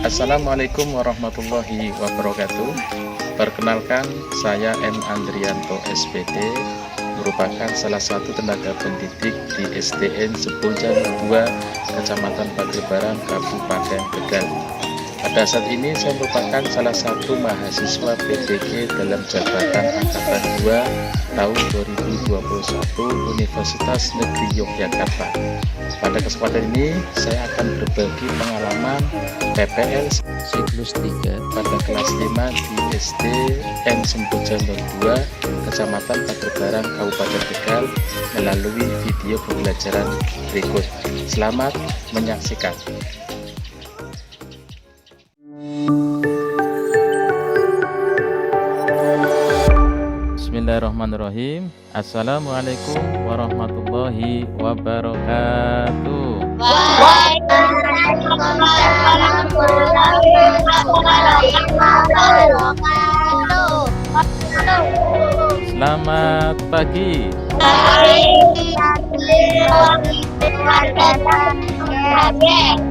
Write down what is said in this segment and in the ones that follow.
Assalamualaikum warahmatullahi wabarakatuh. Perkenalkan, saya N. Andrianto SPD, merupakan salah satu tenaga pendidik di SDN Sepojan 2, Kecamatan Pagebaran, Kabupaten Tegal. Pada saat ini saya merupakan salah satu mahasiswa PPG dalam jabatan Angkatan 2 tahun 2021 Universitas Negeri Yogyakarta. Pada kesempatan ini saya akan berbagi pengalaman PPL siklus 3 pada kelas 5 di SDN Sepojan 2, Kecamatan Pagebaran, Kabupaten Tegal melalui video pembelajaran berikut. Selamat menyaksikan. Bismillahirrahmanirrahim. Assalamualaikum warahmatullahi wabarakatuh. Waalaikumsalam warahmatullahi wabarakatuh. Selamat pagi.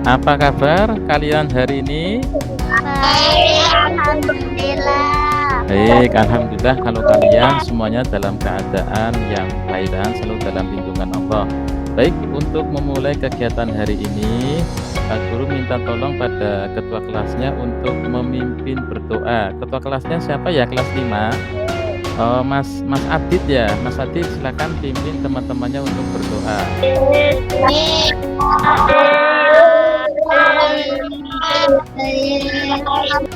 Apa kabar kalian hari ini? Alhamdulillah. Baik, alhamdulillah kalau kalian semuanya dalam keadaan yang baik dan selalu dalam lindungan Allah. Baik, untuk memulai kegiatan hari ini, Pak Guru minta tolong pada ketua kelasnya untuk memimpin berdoa. Ketua kelasnya siapa ya? Kelas 5. Oh, Mas Adit ya. Mas Adit silakan pimpin teman-temannya untuk berdoa.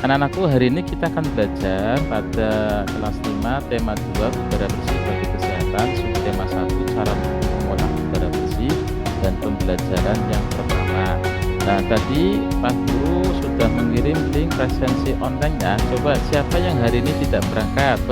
Anak-anakku, hari ini kita akan belajar pada kelas 5 tema 2 udara bersih bagi kesehatan, subtema 1 cara mengolah udara bersih, dan pembelajaran yang pertama. Nah, tadi Pak Guru sudah mengirim link presensi online-nya. Coba siapa yang hari ini tidak berangkat?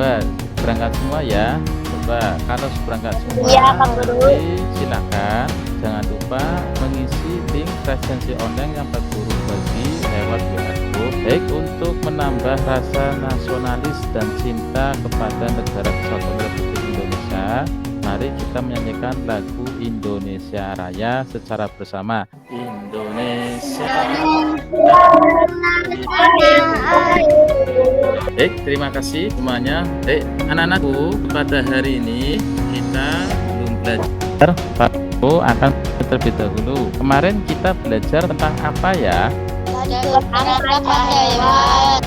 Berangkat semua ya. Coba kalau berangkat semua, Iya, Pak Guru. nanti silakan jangan lupa mengisi link presensi online yang Pak Guru bagi lewat WA Group. Baik, untuk menambah rasa nasionalis dan cinta kepada negara kesatuan Republik Indonesia, mari kita menyanyikan lagu Indonesia Raya secara bersama. Indonesia. Baik, terima kasih semuanya. Baik, anak-anakku, pada hari ini kita belum belajar. Pak Guru akan terlebih dahulu. Kemarin kita belajar tentang apa ya?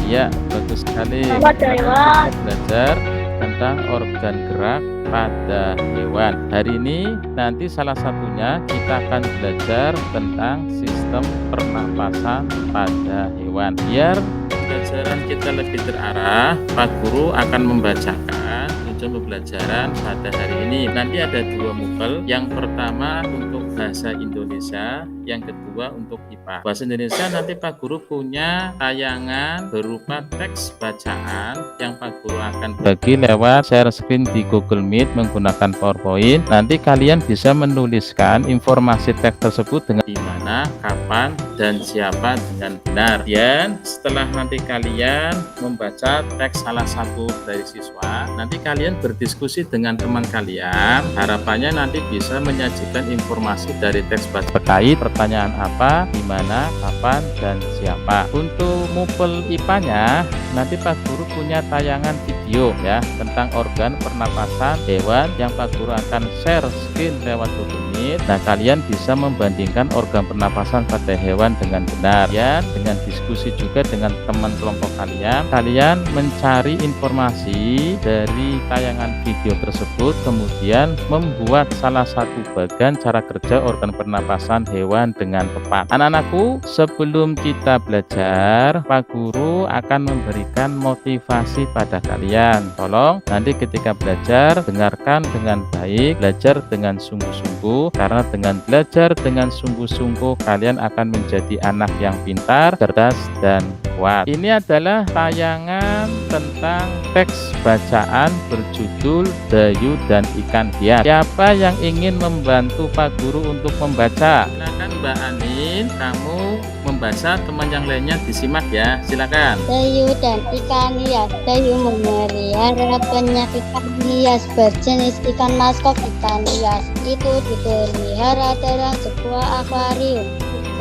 Iya, bagus sekali. Kita belajar tentang organ gerak pada hewan. Hari ini nanti salah satunya kita akan belajar tentang sistem pernapasan pada hewan. Biar pembelajaran kita lebih terarah, Pak Guru akan membacakan tujuan pembelajaran pada hari ini. Nanti ada 2 mupel. Yang pertama untuk bahasa Indonesia, yang kedua untuk IPA. Bahasa Indonesia nanti Pak Guru punya tayangan berupa teks bacaan yang Pak Guru akan bagi lewat share screen di Google Meet menggunakan PowerPoint. Nanti kalian bisa menuliskan informasi teks tersebut dengan di mana, kapan, dan siapa dengan benar. Dan setelah nanti kalian membaca teks salah satu dari siswa, nanti kalian berdiskusi dengan teman kalian. Harapannya nanti bisa menyajikan informasi dari teks baca terkait pertanyaan apa, di mana, kapan, dan siapa. Untuk mupel IPA-nya, nanti Pak Guru punya tayangan video ya tentang organ pernapasan hewan yang Pak Guru akan share screen lewat Google Meet. Nah, kalian bisa membandingkan organ pernapasan pada hewan dengan benar. Ya, dengan diskusi juga dengan teman kelompok kalian. Kalian mencari informasi dari tayangan video tersebut, kemudian membuat salah satu bagian cara kerja organ pernapasan hewan dengan tepat. Anak-anakku, sebelum kita belajar, Pak Guru akan memberikan motivasi pada kalian. Tolong nanti ketika belajar, dengarkan dengan baik, belajar dengan sungguh-sungguh, karena dengan belajar dengan sungguh-sungguh kalian akan menjadi anak yang pintar, cerdas, dan kuat. Ini adalah tayangan tentang teks bacaan berjudul Dayu dan Ikan Hias. Siapa yang ingin membantu Pak Guru untuk membaca? Silakan Mbak Anin, kamu membaca, teman yang lainnya disimak ya. Silakan. Dayu dan ikan hias. Dayu memelihara banyak ikan hias berjenis ikan maskot ikan hias. Itu dipelihara dalam sebuah akuarium.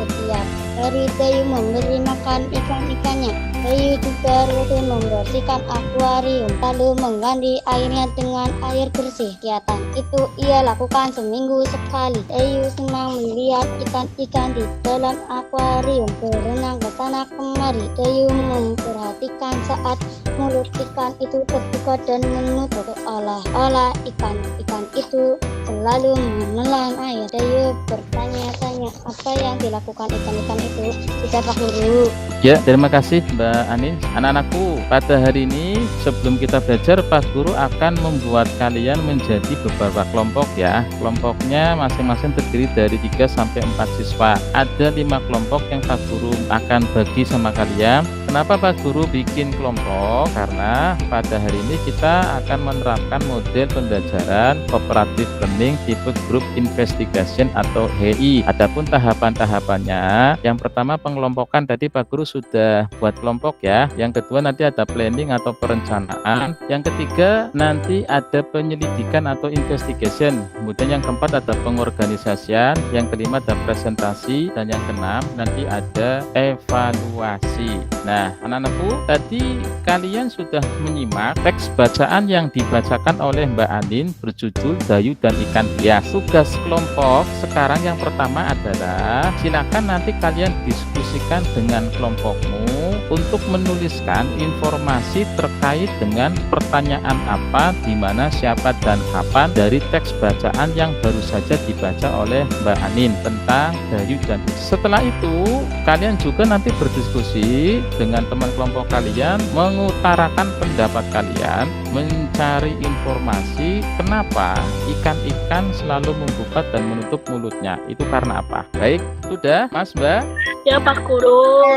Setiap Hari Dayu memberi makan ikan-ikannya. Dayu juga rutin membersihkan akuarium, lalu mengganti airnya dengan air bersih. Kegiatan itu ia lakukan seminggu sekali. Dayu senang melihat ikan-ikan di dalam akuarium berenang ke sana kemari. Dayu memperhatikan saat mulut ikan itu terbuka dan menutup, seolah-olah ikan-ikan itu selalu menelan air. Dayu bertanya-tanya apa yang dilakukan ikan-ikan itu. Tidak, Pak Guru. Ya, terima kasih Mbak Anin. Anak-anakku, pada hari ini sebelum kita belajar, Pak Guru akan membuat kalian menjadi beberapa kelompok ya. Kelompoknya masing-masing terdiri dari 3 sampai 4 siswa. Ada 5 kelompok yang Pak Guru akan bagi sama kalian. Kenapa Pak Guru bikin kelompok? Karena pada hari ini kita akan menerapkan model pembelajaran cooperative learning tipe group investigation atau HI. Adapun tahapan-tahapannya, yang pertama pengelompokan tadi Pak Guru sudah buat kelompok ya. Yang kedua nanti ada planning atau perencanaan. Yang ketiga nanti ada penyelidikan atau investigation. Kemudian yang keempat ada pengorganisasian. Yang kelima ada presentasi. Dan yang keenam nanti ada evaluasi. Nah, anak-anakku, tadi kalian sudah menyimak teks bacaan yang dibacakan oleh Mbak Anin berjudul Dayu dan Ikan Hias. Tugas kelompok sekarang yang pertama adalah silakan nanti kalian diskusikan dengan kelompokmu untuk menuliskan informasi terkait dengan pertanyaan apa, di mana, siapa, dan kapan dari teks bacaan yang baru saja dibaca oleh Mbak Anin tentang Dayu dan Hias. Setelah itu, kalian juga nanti berdiskusi dengan teman kelompok kalian, mengutarakan pendapat kalian, mencari informasi kenapa ikan-ikan selalu membuka dan menutup mulutnya. Itu karena apa? Baik, sudah Mas Mbak? Ya Pak Guru.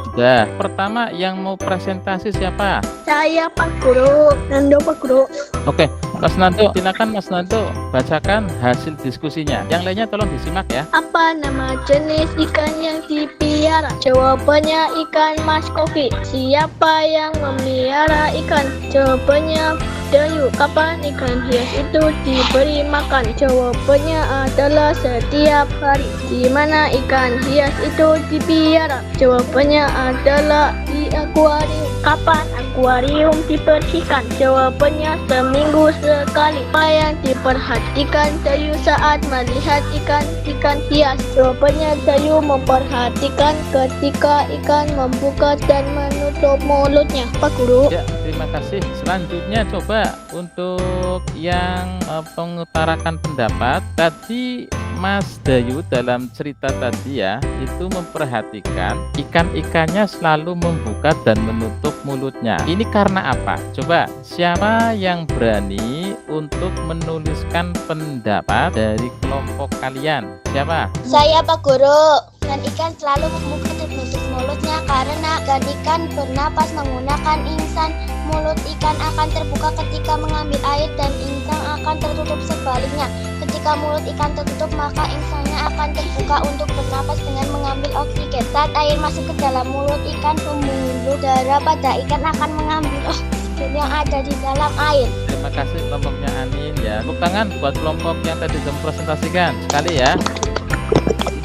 Sudah. Pertama yang mau presentasi siapa? Saya Pak Guru. Nando Pak Guru. Oke, Mas Nanto, silakan Mas Nanto bacakan hasil diskusinya. Yang lainnya tolong disimak ya. Apa nama jenis ikan yang dipelihara? Jawabannya ikan mas koki. Siapa yang memelihara ikan? Jawabannya Dayu. Kapan ikan hias itu diberi makan? Jawabannya adalah setiap hari. Di mana ikan hias itu dipelihara? Jawabannya adalah di akuarium. Kapan akuarium dibersihkan? Jawabannya seminggu sekali. Apa yang diperhatikan Dayu saat melihat ikan hias? Jawabannya Dayu memperhatikan ketika ikan membuka dan menutup mulutnya. Pak Guru. Ya, terima kasih. Selanjutnya coba untuk yang mengutarakan pendapat. Tadi Mas Dayu dalam cerita tadi ya, itu memperhatikan ikan-ikannya selalu membuka dan menutup mulutnya. Ini karena apa? Coba, siapa yang berani untuk menuliskan pendapat dari kelompok kalian? Siapa? Saya, Pak Guru. Ikan selalu membuka dan menutup mulutnya karena ikan bernapas menggunakan insang. Mulut ikan akan terbuka ketika mengambil air dan insang akan tertutup sebaliknya. Ketika mulut ikan tertutup, maka insangnya akan terbuka untuk bernapas dengan mengambil oksigen. Saat air masuk ke dalam mulut ikan, pembuluh darah pada ikan akan mengambil oksigen yang ada di dalam air. Terima kasih kelompoknya Anin ya. Tepuk tangan buat kelompok yang tadi mempresentasikan sekali ya.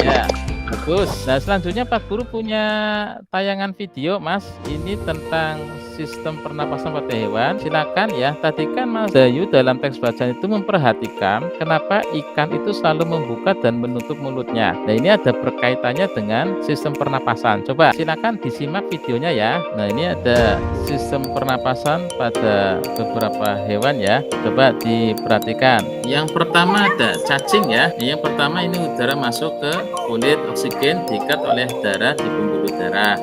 Ya. Bagus. Nah, selanjutnya Pak Guru punya tayangan video, Mas. Ini tentang sistem pernapasan pada hewan. Silakan ya. Tadi kan Mas Dayu dalam teks bacaan itu memperhatikan kenapa ikan itu selalu membuka dan menutup mulutnya. Nah, ini ada berkaitannya dengan sistem pernapasan. Coba silakan disimak videonya ya. Nah, ini ada sistem pernapasan pada beberapa hewan ya. Coba diperhatikan. Yang pertama ada cacing ya. Yang pertama ini udara masuk ke kulit, oksigen diikat oleh darah di pembuluh darah.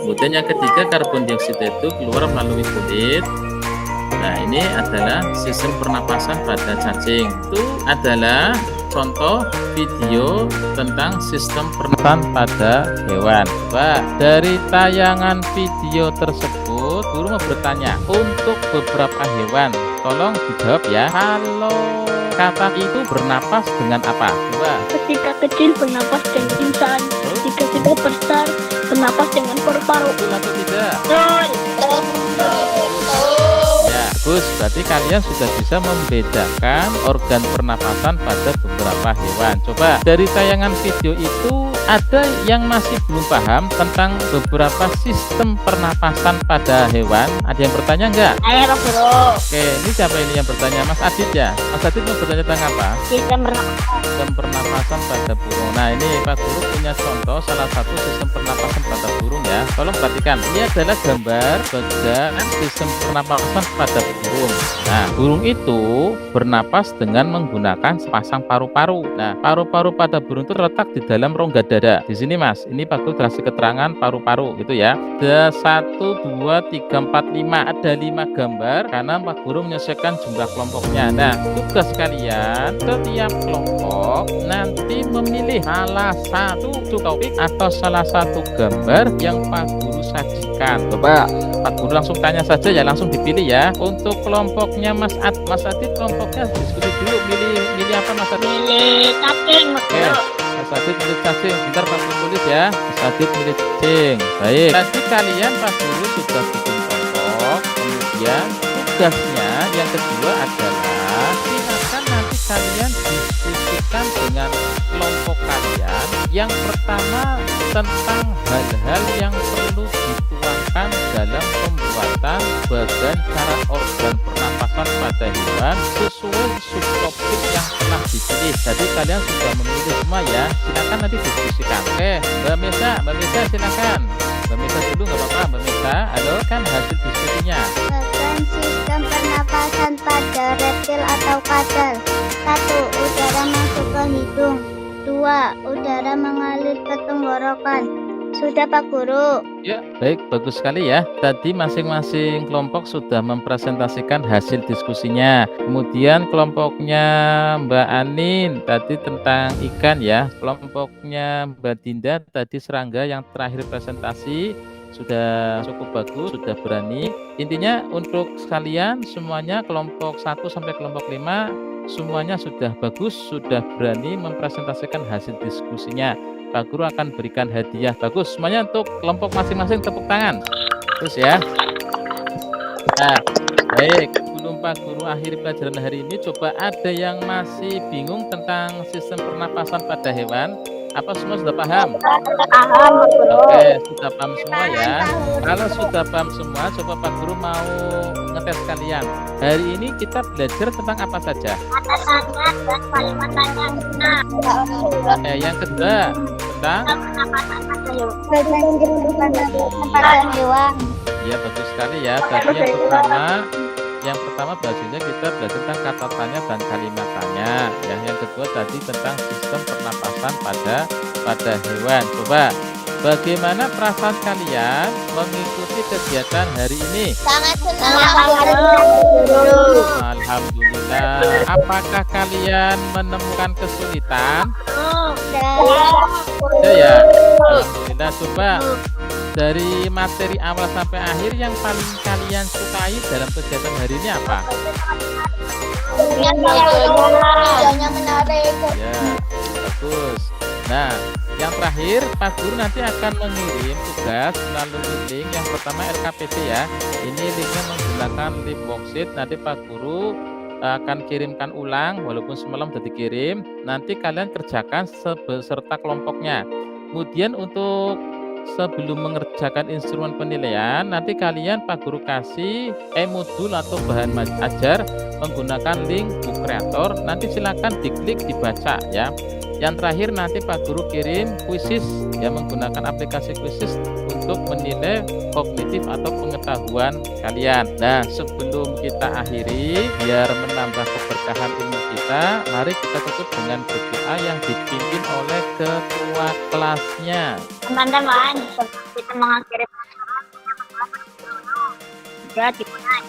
Kemudian yang ketiga karbon dioksida itu keluar melalui kulit. Nah, ini adalah sistem pernapasan pada cacing. Itu adalah contoh video tentang sistem pernapasan pada hewan. Pak, dari tayangan video tersebut Guru mau bertanya untuk beberapa hewan. Tolong dijawab ya. Kalau katak itu bernapas dengan apa? Coba. Ketika kecil bernapas dengan insang. Ketika sudah besar bernapas dengan paru-paru. Betul atau tidak? Betul. Ya, bagus. Berarti kalian sudah bisa membedakan organ pernapasan pada beberapa hewan. Coba dari tayangan video itu ada yang masih belum paham tentang beberapa sistem pernapasan pada hewan? Ada yang bertanya enggak? Ayo Pak Guru. Oke, ini siapa ini yang bertanya? Mas Adit ya? Mas Adit mau bertanya tentang apa? Sistem pernapasan. Sistem pernapasan pada burung. Nah, ini Pak Guru punya contoh salah satu sistem pernapasan pada burung ya. Tolong perhatikan. Ini adalah gambar bagian sistem pernapasan pada burung. Nah, burung itu bernapas dengan menggunakan sepasang paru-paru. Nah, paru-paru pada burung itu terletak di dalam rongga dada. Di sini Mas, ini Pak Guru kasih keterangan paru-paru gitu ya. Ada 1, 2, 3, 4, 5. Ada 5 gambar karena Pak Guru menyelesaikan jumlah kelompoknya. Nah, tugas kalian setiap kelompok nanti memilih salah satu topik atau salah satu gambar yang Pak Guru sajikan. Coba Pak Guru langsung tanya saja ya, langsung dipilih ya. Untuk kelompoknya Mas Adit kelompoknya diskusi dulu, milih apa Mas Adit? Milih cacing Pak Oke, Guru. Mas Adit milih cacing. Bentar Pak Guru tulis ya. Mas Adit milih cacing. Baik. Tadi kalian Pak Guru sudah bikin kelompok. Kemudian tugasnya yang kedua adalah silakan nanti kalian diskusikan dengan kelompok kalian. Yang pertama tentang hal-hal yang perlu dituangkan dalam pembuatan bagan cara organ pernapasan pada hewan sesuai subtopik yang telah dipilih. Jadi kalian sudah memilih semua ya. Silakan nanti diskusikan. Oke, Mbak Mesa silakan. Mbak Mesa dulu nggak apa-apa. Mbak Mesa, halo, kan hasil diskusinya. Bagian sistem pernapasan pada reptil atau kadal. 1. Udara masuk ke hidung. 2. Udara mengalir ke tenggorokan. Sudah Pak Guru. Ya, baik, bagus sekali ya. Tadi masing-masing kelompok sudah mempresentasikan hasil diskusinya. Kemudian kelompoknya Mbak Anin tadi tentang ikan ya. Kelompoknya Mbak Dinda tadi serangga yang terakhir presentasi sudah cukup bagus, sudah berani. Intinya untuk sekalian semuanya kelompok 1 sampai kelompok 5 semuanya sudah bagus, sudah berani mempresentasikan hasil diskusinya. Pak Guru akan berikan hadiah. Bagus, semuanya untuk kelompok masing-masing tepuk tangan. Terus ya. Nah, baik. Sebelum Pak Guru akhiri pelajaran hari ini, coba ada yang masih bingung tentang sistem pernapasan pada hewan? Apa semua sudah paham? Paham Pak Guru. Oke, sudah paham semua ya. Kalau sudah paham semua, coba Pak Guru mau ngetes kalian. Hari ini kita belajar tentang apa saja? Atasannya dan kalimatannya benar. Yang kedua tentang Pernapasan pada hewan. Bagian sistem pernapasan pada hewan. ya bagus sekali ya. Tadi yang pertama belajarnya kita belajar tentang kata tanya dan kalimat tanya. Yang kedua tadi tentang sistem pernapasan pada hewan. Coba bagaimana perasaan kalian mengikuti kegiatan hari ini? Sangat senang Pak Guru. Alhamdulillah. Apakah kalian menemukan kesulitan? Ada ya. Alhamdulillah. Coba dari materi awal sampai akhir yang paling kalian sukai dalam kegiatan hari ini apa? Videonya menarik. Ya, bagus. Nah, yang terakhir Pak Guru nanti akan mengirim tugas melalui link yang pertama LKPD ya. Ini linknya menggunakan link worksheet. Nanti Pak Guru akan kirimkan ulang walaupun semalam sudah dikirim. Nanti kalian kerjakan beserta kelompoknya. Kemudian untuk sebelum mengerjakan instrumen penilaian, nanti kalian Pak Guru kasih modul atau bahan ajar menggunakan link Book Creator. Nanti silakan diklik dibaca ya. Yang terakhir nanti Pak Guru kirim kuisis ya, menggunakan aplikasi kuisis untuk menilai kognitif atau pengetahuan kalian. Nah, sebelum kita akhiri biar menambah keberkahan ilmu kita, mari kita tutup dengan berdoa yang dipimpin oleh ketua kelasnya. Teman-teman, kita mengakhiri ya dimulai.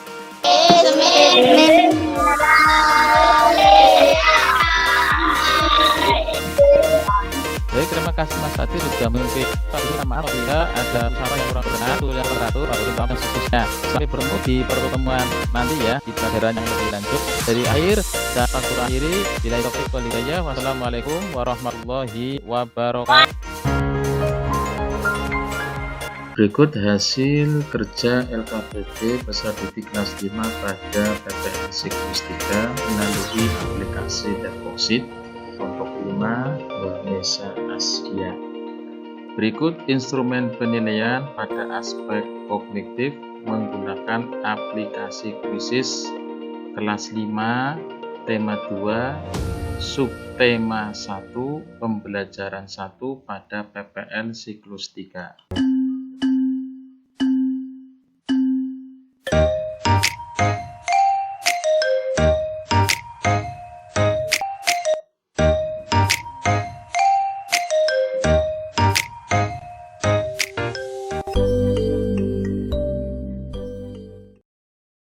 Baik, terima kasih Mas Adi sudah memimpin. Pak Guru minta maaf bila ada usaha yang kurang benar, yang teratur, Pak Guru dan khususnya. Sampai bertemu di pertemuan nanti ya, di pelajaran yang lebih lanjut. Dari akhir, dan Pak Guru akhiri, bila topik walidaya, wassalamualaikum warahmatullahi wabarakatuh. Berikut hasil kerja LKPD peserta didik kelas 5 pada PTN Psikologi melalui aplikasi dan worksheet kelompok 5 Mbak Nesa Askia. Berikut instrumen penilaian pada aspek kognitif menggunakan aplikasi kuisis kelas 5, tema 2, subtema 1, pembelajaran 1 pada PPL siklus 3.